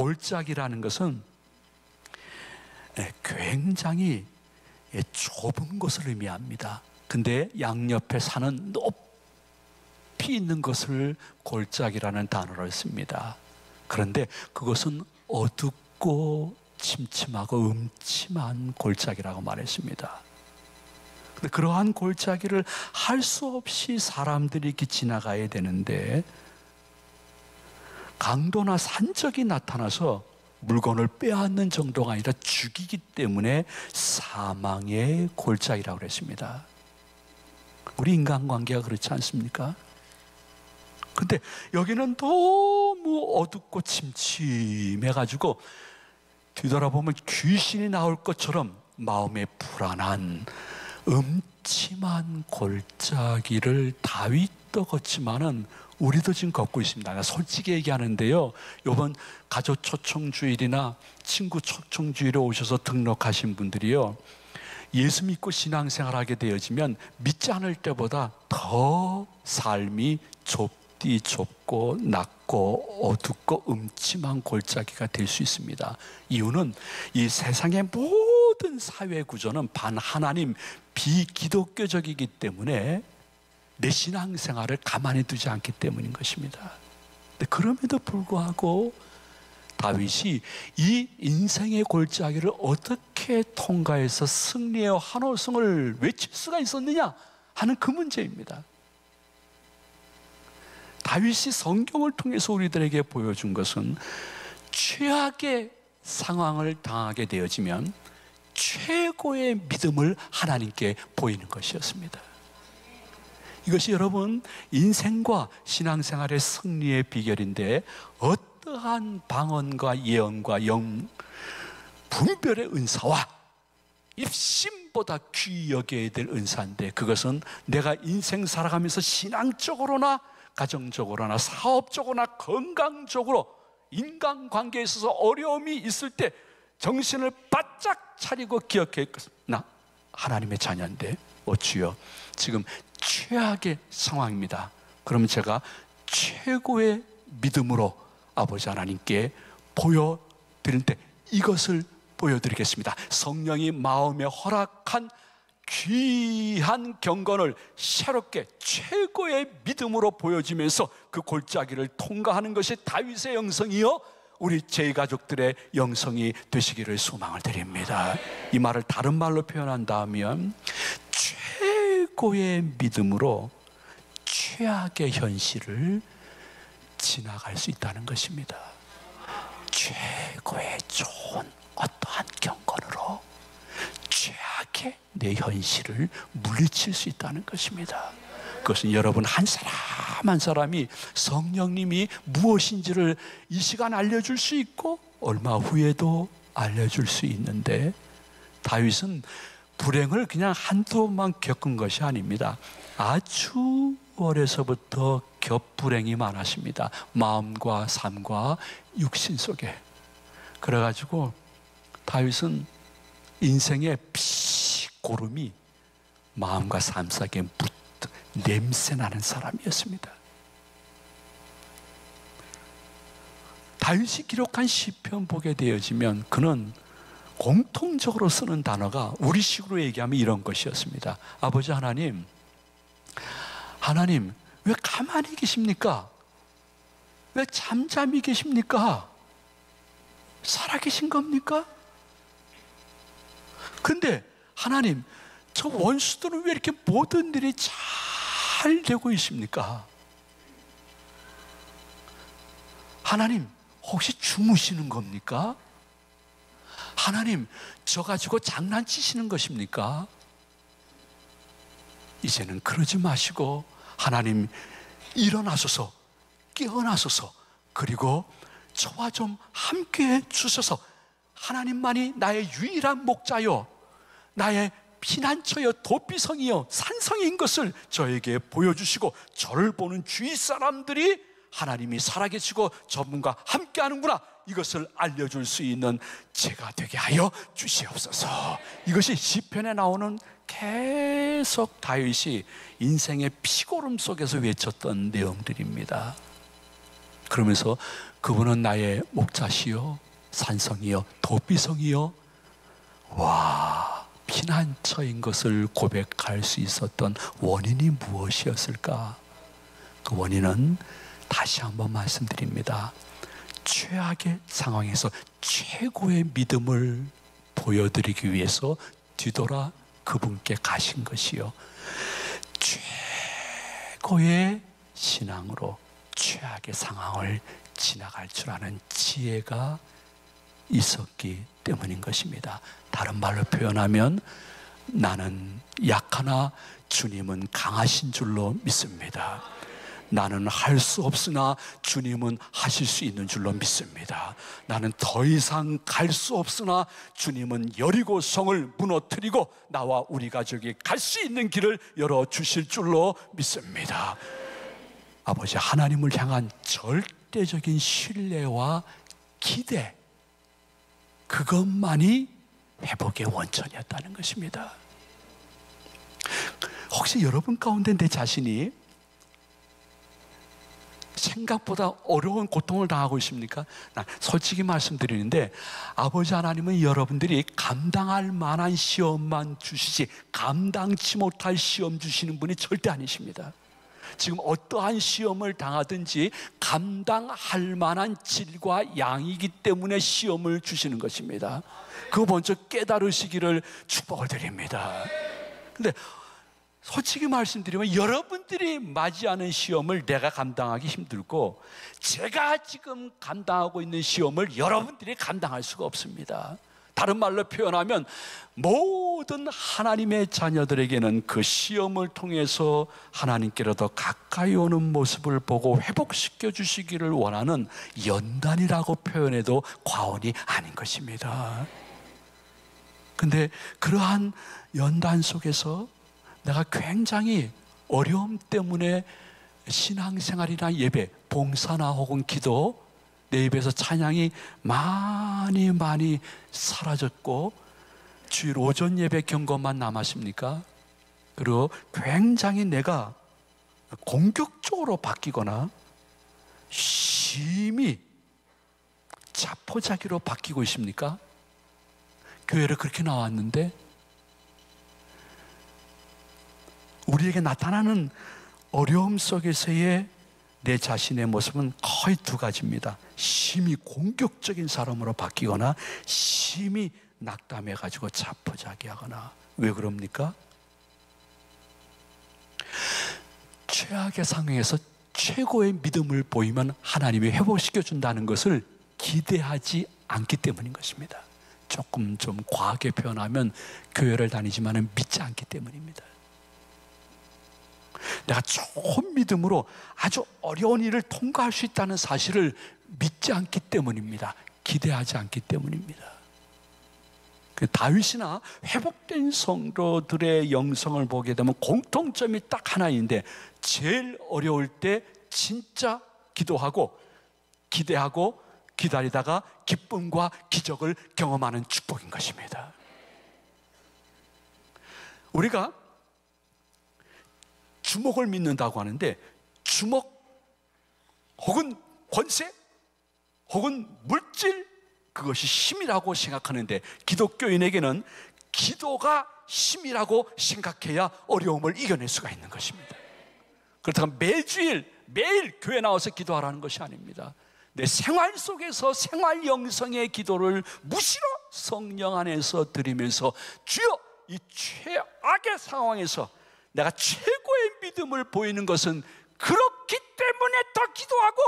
골짜기라는 것은 굉장히 좁은 것을 의미합니다. 근데 양옆에 산은 높이 있는 것을 골짜기라는 단어를 씁니다. 그런데 그것은 어둡고 침침하고 음침한 골짜기라고 말했습니다. 근데 그러한 골짜기를 할 수 없이 사람들이 이렇게 지나가야 되는데 강도나 산적이 나타나서 물건을 빼앗는 정도가 아니라 죽이기 때문에 사망의 골짜기라고 그랬습니다. 우리 인간관계가 그렇지 않습니까? 근데 여기는 너무 어둡고 침침해가지고 뒤돌아보면 귀신이 나올 것처럼 마음에 불안한 음침한 골짜기를 다윗도 걷지만은 우리도 지금 걷고 있습니다. 솔직히 얘기하는데요, 이번 가족 초청주일이나 친구 초청주일에 오셔서 등록하신 분들이요, 예수 믿고 신앙생활하게 되어지면 믿지 않을 때보다 더 삶이 좁고 낮고 어둡고 음침한 골짜기가 될 수 있습니다. 이유는 이 세상의 모든 사회 구조는 반하나님 비기독교적이기 때문에 내 신앙생활을 가만히 두지 않기 때문인 것입니다. 그럼에도 불구하고 다윗이 이 인생의 골짜기를 어떻게 통과해서 승리의 환호성을 외칠 수가 있었느냐 하는 그 문제입니다. 다윗이 성경을 통해서 우리들에게 보여준 것은 최악의 상황을 당하게 되어지면 최고의 믿음을 하나님께 보이는 것이었습니다. 이것이 여러분 인생과 신앙생활의 승리의 비결인데, 어떠한 방언과 예언과 분별의 은사와 입심보다 귀히 여겨야 될 은사인데, 그것은 내가 인생 살아가면서 신앙적으로나 가정적으로나 사업적으로나 건강적으로 인간관계에 있어서 어려움이 있을 때 정신을 바짝 차리고 기억해. 나 하나님의 자녀인데 주여 지금 최악의 상황입니다. 그러면 제가 최고의 믿음으로 아버지 하나님께 보여드릴 때 이것을 보여드리겠습니다. 성령이 마음에 허락한 귀한 경건을 새롭게 최고의 믿음으로 보여주면서 그 골짜기를 통과하는 것이 다윗의 영성이요, 우리 제가족들의 영성이 되시기를 소망을 드립니다. 이 말을 다른 말로 표현한다면 최고의 믿음으로 최악의 현실을 지나갈 수 있다는 것입니다. 최고의 좋은 어떠한 경건으로 최악의 내 현실을 물리칠 수 있다는 것입니다. 그것은 여러분 한 사람 한 사람이 성령님이 무엇인지를 이 시간 알려줄 수 있고 얼마 후에도 알려줄 수 있는데, 다윗은 불행을 그냥 한두 번만 겪은 것이 아닙니다. 아주 어려서부터 겹불행이 많았습니다. 마음과 삶과 육신 속에. 그래가지고 다윗은 인생의 피고름이 마음과 삶 속에 냄새나는 사람이었습니다. 다윗이 기록한 시편 보게 되어지면 그는 공통적으로 쓰는 단어가 우리식으로 얘기하면 이런 것이었습니다. 아버지 하나님, 하나님 왜 가만히 계십니까? 왜 잠잠히 계십니까? 살아계신 겁니까? 근데 하나님, 저 원수들은 왜 이렇게 모든 일이 잘 되고 있습니까? 하나님, 혹시 주무시는 겁니까? 하나님, 저 가지고 장난치시는 것입니까? 이제는 그러지 마시고 하나님 일어나소서, 깨어나소서, 그리고 저와 좀 함께해 주셔서 하나님만이 나의 유일한 목자요, 나의 피난처여 도피성이여 산성인 것을 저에게 보여주시고, 저를 보는 주위 사람들이 하나님이 살아계시고 저분과 함께하는구나, 이것을 알려줄 수 있는 제가 되게 하여 주시옵소서. 이것이 시편에 나오는 계속 다윗이 인생의 피고름 속에서 외쳤던 내용들입니다. 그러면서 그분은 나의 목자시요 산성이요 도비성이요. 와, 피난처인 것을 고백할 수 있었던 원인이 무엇이었을까? 그 원인은 다시 한번 말씀드립니다. 최악의 상황에서 최고의 믿음을 보여드리기 위해서 뒤돌아 그분께 가신 것이요, 최고의 신앙으로 최악의 상황을 지나갈 줄 아는 지혜가 있었기 때문인 것입니다. 다른 말로 표현하면 나는 약하나 주님은 강하신 줄로 믿습니다. 나는 할 수 없으나 주님은 하실 수 있는 줄로 믿습니다. 나는 더 이상 갈 수 없으나 주님은 여리고 성을 무너뜨리고 나와 우리 가족이 갈 수 있는 길을 열어주실 줄로 믿습니다. 아버지 하나님을 향한 절대적인 신뢰와 기대, 그것만이 회복의 원천이었다는 것입니다. 혹시 여러분 가운데 내 자신이 생각보다 어려운 고통을 당하고 있습니까? 솔직히 말씀드리는데 아버지 하나님은 여러분들이 감당할 만한 시험만 주시지 감당치 못할 시험 주시는 분이 절대 아니십니다. 지금 어떠한 시험을 당하든지 감당할 만한 질과 양이기 때문에 시험을 주시는 것입니다. 그거 먼저 깨달으시기를 축복을 드립니다. 근데 솔직히 말씀드리면 여러분들이 맞이하는 시험을 내가 감당하기 힘들고 제가 지금 감당하고 있는 시험을 여러분들이 감당할 수가 없습니다. 다른 말로 표현하면 모든 하나님의 자녀들에게는 그 시험을 통해서 하나님께로 더 가까이 오는 모습을 보고 회복시켜 주시기를 원하는 연단이라고 표현해도 과언이 아닌 것입니다. 근데 그러한 연단 속에서 내가 굉장히 어려움 때문에 신앙생활이나 예배, 봉사나 혹은 기도, 내 입에서 찬양이 많이 사라졌고 주일 오전 예배 경건만 남았습니까? 그리고 굉장히 내가 공격적으로 바뀌거나 심히 자포자기로 바뀌고 있습니까? 교회를 그렇게 나왔는데 우리에게 나타나는 어려움 속에서의 내 자신의 모습은 거의 두 가지입니다. 심히 공격적인 사람으로 바뀌거나 심히 낙담해가지고 자포자기하거나. 왜 그럽니까? 최악의 상황에서 최고의 믿음을 보이면 하나님이 회복시켜준다는 것을 기대하지 않기 때문인 것입니다. 조금 좀 과하게 표현하면 교회를 다니지만 믿지 않기 때문입니다. 내가 좋은 믿음으로 아주 어려운 일을 통과할 수 있다는 사실을 믿지 않기 때문입니다. 기대하지 않기 때문입니다. 다윗이나 회복된 성도들의 영성을 보게 되면 공통점이 딱 하나인데 제일 어려울 때 진짜 기도하고 기대하고 기다리다가 기쁨과 기적을 경험하는 축복인 것입니다. 우리가 주목을 믿는다고 하는데 주목 혹은 권세 혹은 물질, 그것이 힘이라고 생각하는데 기독교인에게는 기도가 힘이라고 생각해야 어려움을 이겨낼 수가 있는 것입니다. 그렇다면 매주일 매일 교회 나와서 기도하라는 것이 아닙니다. 내 생활 속에서 생활 영성의 기도를 무시로 성령 안에서 드리면서 주여 이 최악의 상황에서 내가 최고의 믿음을 보이는 것은 그렇기 때문에 더 기도하고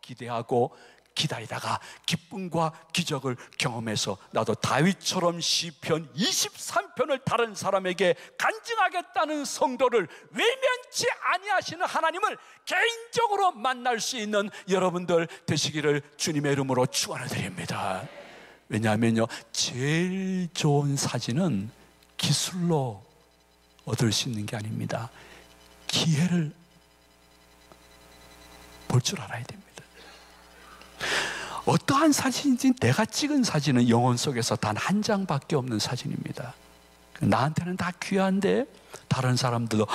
기대하고 기다리다가 기쁨과 기적을 경험해서 나도 다윗처럼 시편 23편을 다른 사람에게 간증하겠다는 성도를 외면치 아니하시는 하나님을 개인적으로 만날 수 있는 여러분들 되시기를 주님의 이름으로 축원을 드립니다. 왜냐하면요, 제일 좋은 사진은 기술로 얻을 수 있는 게 아닙니다. 기회를 볼 줄 알아야 됩니다. 어떠한 사진인지 내가 찍은 사진은 영혼 속에서 단 한 장밖에 없는 사진입니다. 나한테는 다 귀한데 다른 사람들도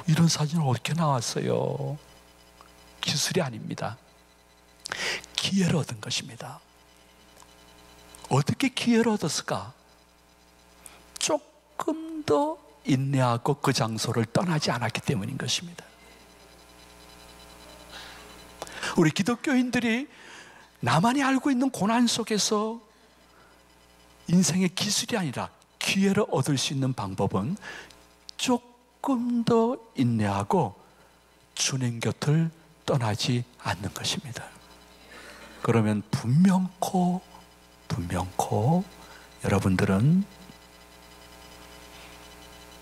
이런 사진은 어떻게 나왔어요? 기술이 아닙니다. 기회를 얻은 것입니다. 어떻게 기회를 얻었을까? 조금 더 인내하고 그 장소를 떠나지 않았기 때문인 것입니다. 우리 기독교인들이 나만이 알고 있는 고난 속에서 인생의 기술이 아니라 기회를 얻을 수 있는 방법은 조금 더 인내하고 주님 곁을 떠나지 않는 것입니다. 그러면 분명코 여러분들은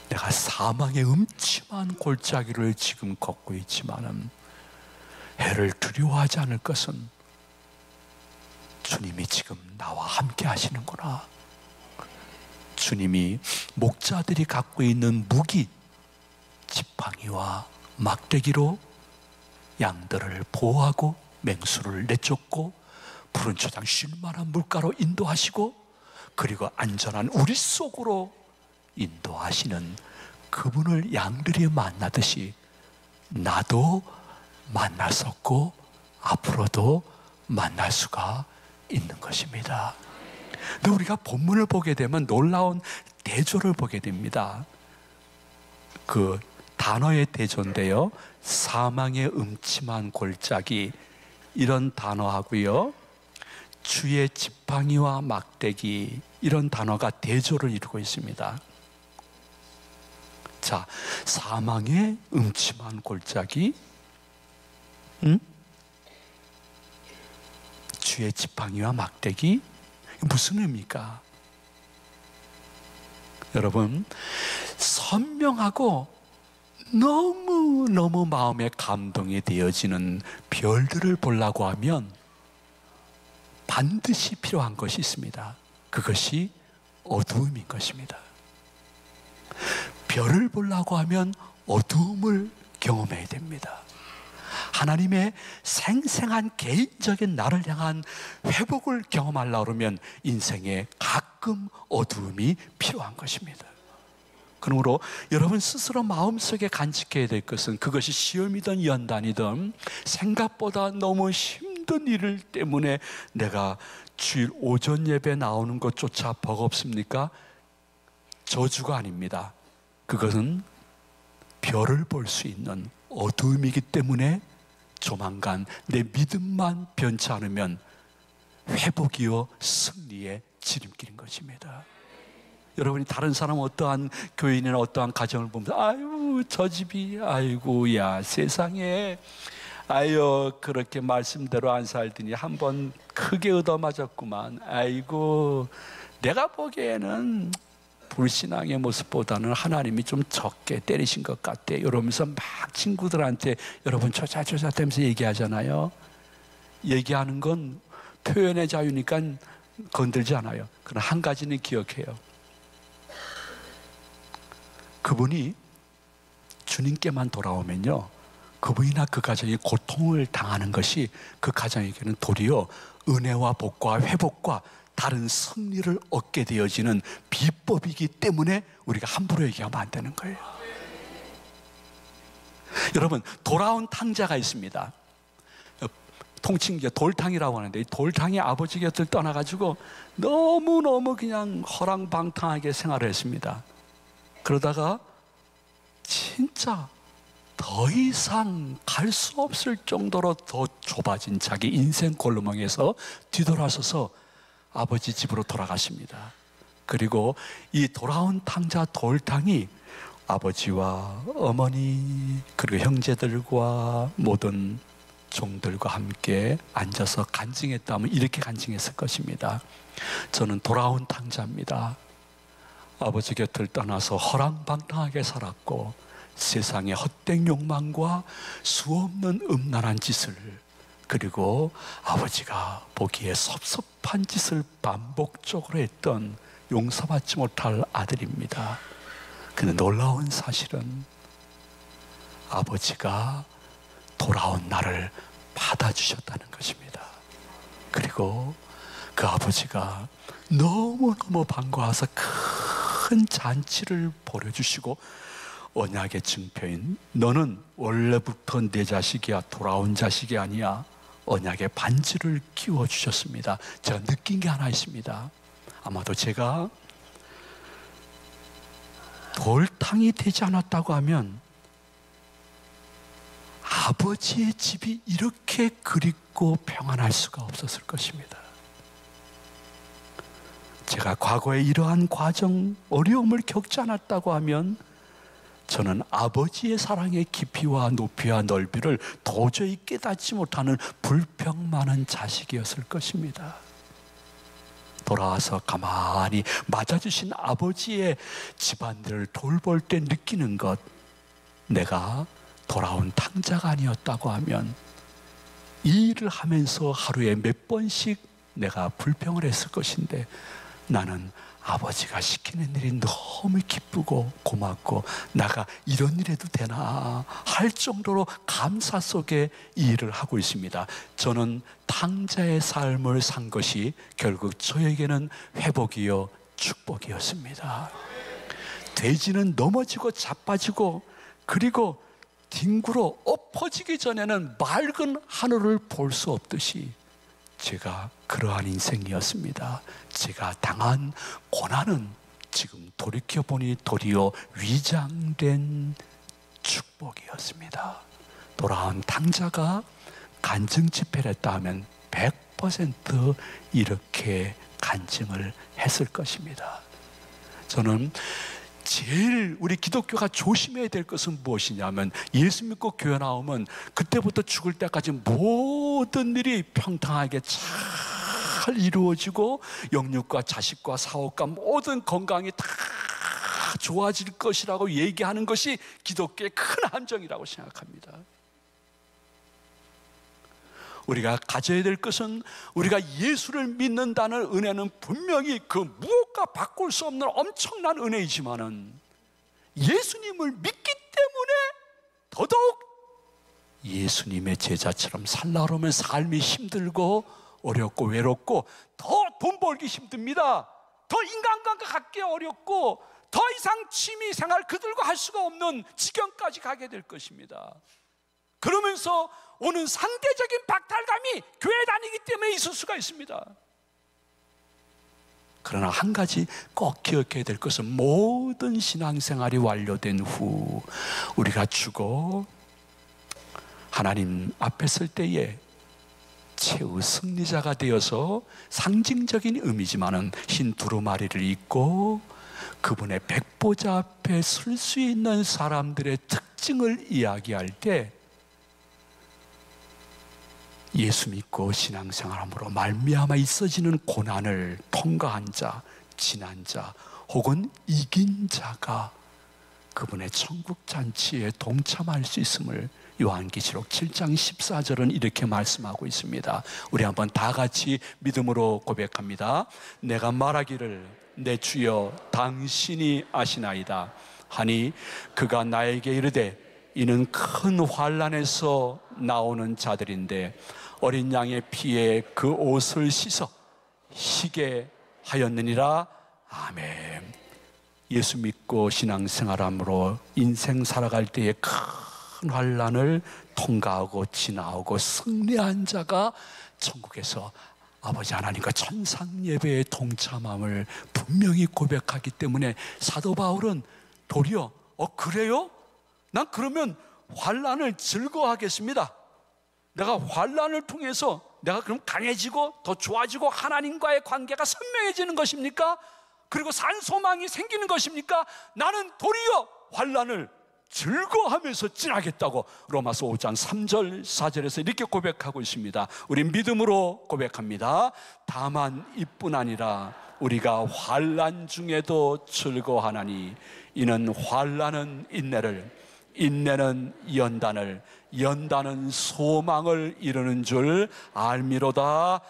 내가 사망의 음침한 골짜기를 지금 걷고 있지만은 해를 두려워하지 않을 것은 주님이 지금 나와 함께 하시는구나. 주님이 목자들이 갖고 있는 무기, 지팡이와 막대기로 양들을 보호하고 맹수를 내쫓고 푸른 초장 쉴만한 물가로 인도하시고 그리고 안전한 우리 속으로 인도하시는 그분을 양들이 만나듯이 나도 만났었고 앞으로도 만날 수가 있는 것입니다. 근데 우리가 본문을 보게 되면 놀라운 대조를 보게 됩니다. 그 단어의 대조인데요, 사망의 음침한 골짜기, 이런 단어하고요, 주의 지팡이와 막대기, 이런 단어가 대조를 이루고 있습니다. 자, 사망의 음침한 골짜기, 주의 지팡이와 막대기, 무슨 의미입니까? 여러분, 선명하고 너무너무 마음에 감동이 되어지는 별들을 보려고 하면 반드시 필요한 것이 있습니다. 그것이 어두움인 것입니다. 별을 보려고 하면 어두움을 경험해야 됩니다. 하나님의 생생한 개인적인 나를 향한 회복을 경험하려고 그러면 인생에 가끔 어두움이 필요한 것입니다. 그러므로 여러분 스스로 마음속에 간직해야 될 것은, 그것이 시험이든 연단이든 생각보다 너무 힘든 일 때문에 내가 주일 오전 예배 나오는 것조차 버겁습니까? 저주가 아닙니다. 그것은 별을 볼 수 있는 어두움이기 때문에 조만간 내 믿음만 변치 않으면 회복이요 승리의 지름길인 것입니다. 여러분이 다른 사람, 어떠한 교인이나 어떠한 가정을 보면서 아유 저 집이 아이고야 세상에 아유 그렇게 말씀대로 안 살더니 한번 크게 얻어맞았구만, 아이고 내가 보기에는 불신앙의 모습보다는 하나님이 좀 적게 때리신 것 같아, 이러면서 막 친구들한테 여러분 조자조자하면서 얘기하잖아요. 얘기하는 건 표현의 자유니까 건들지 않아요. 그러나 한 가지는 기억해요. 그분이 주님께만 돌아오면요, 그분이나 그 가정이 고통을 당하는 것이 그 가정에게는 도리어 은혜와 복과 회복과 다른 승리를 얻게 되어지는 비법이기 때문에 우리가 함부로 얘기하면 안 되는 거예요. 여러분, 돌아온 탕자가 있습니다. 통칭 이제 돌탕이라고 하는데, 이 돌탕이 아버지 곁을 떠나가지고 너무너무 그냥 허랑방탕하게 생활을 했습니다. 그러다가 진짜 더 이상 갈 수 없을 정도로 더 좁아진 자기 인생 골목에서 뒤돌아서서 아버지 집으로 돌아가십니다. 그리고 이 돌아온 탕자 돌탕이 아버지와 어머니 그리고 형제들과 모든 종들과 함께 앉아서 간증했다면 이렇게 간증했을 것입니다. 저는 돌아온 탕자입니다. 아버지 곁을 떠나서 허랑방탕하게 살았고 세상의 헛된 욕망과 수없는 음란한 짓을, 그리고 아버지가 보기에 섭섭한 짓을 반복적으로 했던 용서받지 못할 아들입니다. 근데 놀라운 사실은 아버지가 돌아온 나를 받아주셨다는 것입니다. 그리고 그 아버지가 너무너무 반가워서 큰 잔치를 벌여주시고 언약의 증표인 너는 원래부터 내 자식이야, 돌아온 자식이 아니야. 언약의 반지를 끼워주셨습니다. 제가 느낀 게 하나 있습니다. 아마도 제가 돌탕이 되지 않았다고 하면 아버지의 집이 이렇게 그립고 평안할 수가 없었을 것입니다. 제가 과거에 이러한 과정, 어려움을 겪지 않았다고 하면 저는 아버지의 사랑의 깊이와 높이와 넓이를 도저히 깨닫지 못하는 불평 많은 자식이었을 것입니다. 돌아와서 가만히 맞아주신 아버지의 집안들을 돌볼 때 느끼는 것, 내가 돌아온 탕자가 아니었다고 하면 이 일을 하면서 하루에 몇 번씩 내가 불평을 했을 것인데, 나는 아버지가 시키는 일이 너무 기쁘고 고맙고 내가 이런 일 해도 되나 할 정도로 감사 속에 이 일을 하고 있습니다. 저는 탕자의 삶을 산 것이 결국 저에게는 회복이요 축복이었습니다. 돼지는 넘어지고 자빠지고 그리고 뒹굴어 엎어지기 전에는 맑은 하늘을 볼 수 없듯이 제가 그러한 인생이었습니다. 제가 당한 고난은 지금 돌이켜보니 도리어 위장된 축복이었습니다. 돌아온 탕자가 간증 집회를 했다 하면 100% 이렇게 간증을 했을 것입니다. 저는 제일 우리 기독교가 조심해야 될 것은 무엇이냐면, 예수 믿고 교회 나오면 그때부터 죽을 때까지 모든 일이 평탄하게 잘 이루어지고 영육과 자식과 사업과 모든 건강이 다 좋아질 것이라고 얘기하는 것이 기독교의 큰 함정이라고 생각합니다. 우리가 가져야 될 것은, 우리가 예수를 믿는다는 은혜는 분명히 그 무엇과 바꿀 수 없는 엄청난 은혜이지만은 예수님을 믿기 때문에 더더욱 예수님의 제자처럼 살라 그러면 삶이 힘들고 어렵고 외롭고 더 돈 벌기 힘듭니다. 더 인간관계 갖기 어렵고 더 이상 취미 생활 그들과 할 수가 없는 지경까지 가게 될 것입니다. 그러면서 오는 상대적인 박탈감이 교회 다니기 때문에 있을 수가 있습니다. 그러나 한 가지 꼭 기억해야 될 것은, 모든 신앙생활이 완료된 후 우리가 죽어 하나님 앞에 설 때에 최후 승리자가 되어서, 상징적인 의미지만은 흰 두루마리를 입고 그분의 백보자 앞에 설 수 있는 사람들의 특징을 이야기할 때, 예수 믿고 신앙생활함으로 말미암아 있어지는 고난을 통과한 자, 지난 자 혹은 이긴 자가 그분의 천국 잔치에 동참할 수 있음을 요한계시록 7장 14절은 이렇게 말씀하고 있습니다. 우리 한번 다 같이 믿음으로 고백합니다. 내가 말하기를 내 주여 당신이 아시나이다 하니 그가 나에게 이르되 이는 큰 환난에서 나오는 자들인데 어린 양의 피에 그 옷을 씻어 희게 하였느니라. 아멘. 예수 믿고 신앙생활함으로 인생 살아갈 때에 큰 환난을 통과하고 지나오고 승리한 자가 천국에서 아버지 하나님과 천상 예배에 동참함을 분명히 고백하기 때문에 사도 바울은 도리어 그래요? 난 그러면 환난을 즐거워하겠습니다. 내가 환난을 통해서 내가 그럼 강해지고 더 좋아지고 하나님과의 관계가 선명해지는 것입니까? 그리고 산 소망이 생기는 것입니까? 나는 도리어 환난을 즐거워하면서 지나겠다고 로마서 5장 3절 4절에서 이렇게 고백하고 있습니다. 우리 믿음으로 고백합니다. 다만 이뿐 아니라 우리가 환난 중에도 즐거워하나니 이는 환난은 인내를, 인내는 연단을, 연단은 소망을 이루는 줄 알미로다.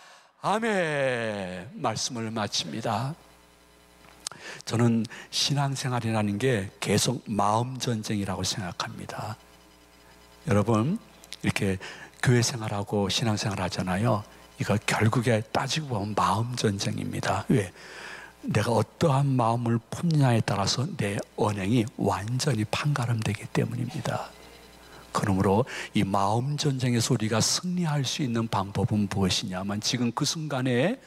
아멘. 말씀을 마칩니다. 저는 신앙생활이라는 게 계속 마음전쟁이라고 생각합니다. 여러분, 이렇게 교회 생활하고 신앙생활 하잖아요. 이거 결국에 따지고 보면 마음전쟁입니다. 왜? 내가 어떠한 마음을 품느냐에 따라서 내 언행이 완전히 판가름되기 때문입니다. 그러므로 이 마음 전쟁에서 우리가 승리할 수 있는 방법은 무엇이냐면, 지금 그 순간에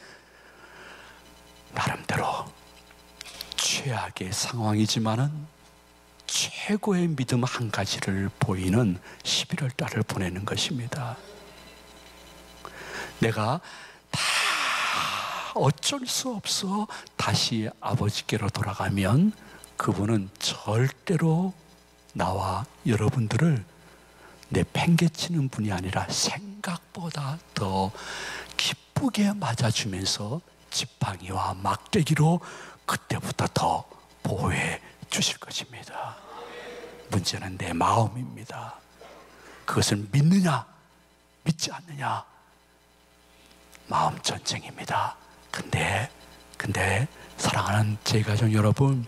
나름대로 최악의 상황이지만은 최고의 믿음 한 가지를 보이는 11월 달을 보내는 것입니다. 내가 다 어쩔 수 없어 다시 아버지께로 돌아가면 그분은 절대로 나와 여러분들을 내팽개치는 분이 아니라 생각보다 더 기쁘게 맞아주면서 지팡이와 막대기로 그때부터 더 보호해 주실 것입니다. 문제는 내 마음입니다. 그것을 믿느냐 믿지 않느냐, 마음 전쟁입니다. 근데 사랑하는 제 가족 여러분,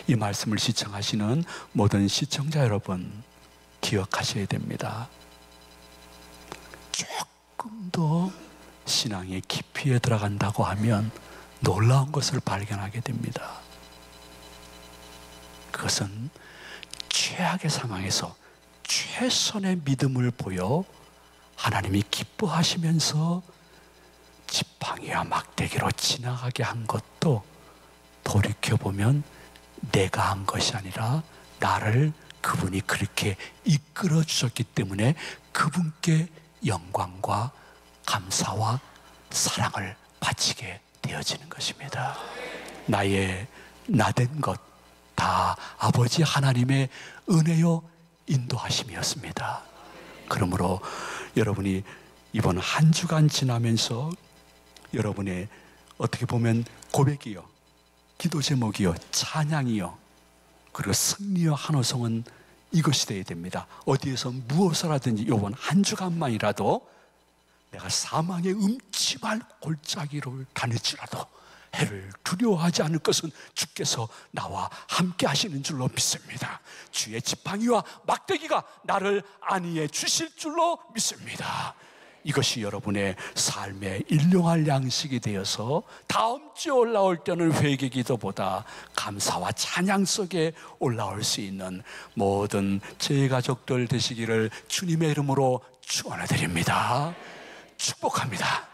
이 말씀을 시청하시는 모든 시청자 여러분, 기억하셔야 됩니다. 조금 더 신앙의 깊이에 들어간다고 하면 놀라운 것을 발견하게 됩니다. 그것은 최악의 상황에서 최선의 믿음을 보여 하나님이 기뻐하시면서 지팡이와 막대기로 지나가게 한 것도 돌이켜보면 내가 한 것이 아니라 나를 그분이 그렇게 이끌어 주셨기 때문에 그분께 영광과 감사와 사랑을 바치게 되어지는 것입니다. 나의 나된 것 다 아버지 하나님의 은혜요 인도하심이었습니다. 그러므로 여러분이 이번 한 주간 지나면서 여러분의 어떻게 보면 고백이요, 기도 제목이요, 찬양이요, 그리고 승리와 한호성은 이것이 되어야 됩니다. 어디에서 무엇을 하든지 이번 한 주간만이라도 내가 사망의 음침한 골짜기를 다닐지라도 해를 두려워하지 않을 것은 주께서 나와 함께 하시는 줄로 믿습니다. 주의 지팡이와 막대기가 나를 안위해 주실 줄로 믿습니다. 이것이 여러분의 삶의 일용할 양식이 되어서 다음 주에 올라올 때는 회개 기도보다 감사와 찬양 속에 올라올 수 있는 모든 제 가족들 되시기를 주님의 이름으로 축원해 드립니다. 축복합니다.